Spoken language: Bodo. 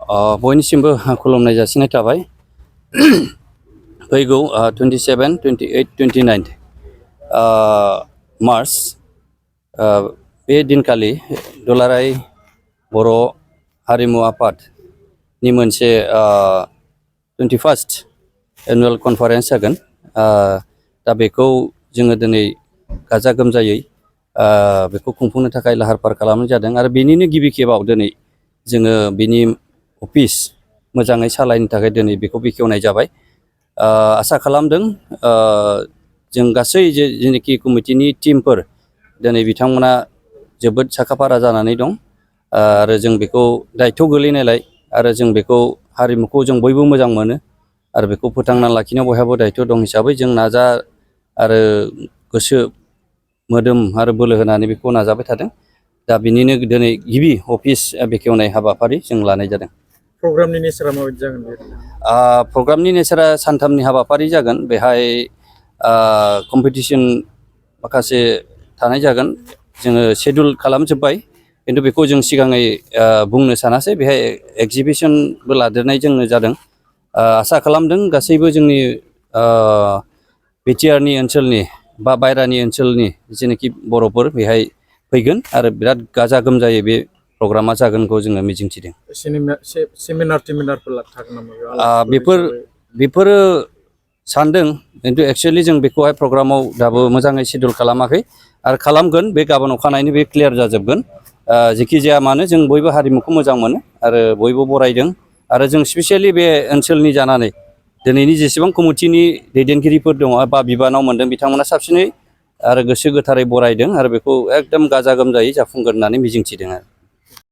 बयनिसिमबो खुलुमनाय जासिनाय थाबाय फैगौ 27, 28, 29 मार्च बे दिनखालि दुलाराय बर' हारिमु आफादनि मोनसे 21st एनुवेल कनफारेन्स जागोन। दा बेखौ जोङो दिनै गाजा गोमजायै बेखौ खुंफुंनो थाखाय लाहार फाहार खालामनाय जादों आरो बेनिनो गिबि खेबाव दिनै जोङो बिनि अफिस मोजाङै सालायनो थाखाय दिनै बेखौ बेखेवनाय जाबाय। आसा खालामदों जों गासै जेनोखि कमिटिनि टिमफोर दिनै बिथांमोना जोबोद साखाफारा जानानै दं आरो जों बेखौ दायथ' गोलैनायलाय आरो जों बेखौ हारिमुखौ जों बयबो मोजां मोनो आरो बेखौ फोथांना लाखिनायाव बयहाबो दायथ' दं हिसाबै जों नाजा आरो गोसो मोदोम आरो बोलो होनानै बेखौ नाजाबाय थादों। दा बिनिनो दिनै गिबि अफिस बेखेवनाय हाबाफारि जों लानाय जादों। प्रग्रामनि नेचारा माबायदि जागोन बे? प्रग्रामनि नेचारा सानथामनि हाबाफारि जागोन। बेहाय कम्पिटिसन माखासे थानाय जागोन। जोङो शेड्युल खालामजोब्बाय खिन्थु बेखौ जों सिगाङै बुंनो सानासै। बेहाय एक्जिबिसनबो लादेरनाय जोंनो जादों। आसा खालामदों गासैबो जोंनि बिटिआरनि ओनसोलनि बा बायरानि ओनसोलनि जेनाखि बर'फोर बेहाय फैगोन आरो बिराद गाजा गोमजायै बे प्रग्रामा जागोनखौ जोङो मिजिंथिदों। सेमिनारफोर थागोन नामा? बेफोरो सानदों खिन्थु एक्सुवेलि जों बेखौहाय प्रग्रामाव दाबो मोजाङै शेड्युल खालामाखै आरो खालामगोन। बे गाबोन अखानायैनो बे क्लियार जाजोबगोन। जेखि जाया मानो जों बयबो हारिमुखौ मोजां मोनो आरो बयबो बरायदों आरो जों स्पेसियेलि बे ओनसोलनि जानानै दिनैनि जेसेबां कमिटिनि दैदेनगिरिफोर दङ बा बिबानाव मोनदों बिथांमोना साबसिनै आरो गोसो गोथारै बरायदों आरो बेखौ एकदम गाजा गोमजायै जाफुंगोन होननानै मिजिंथिदों आरो।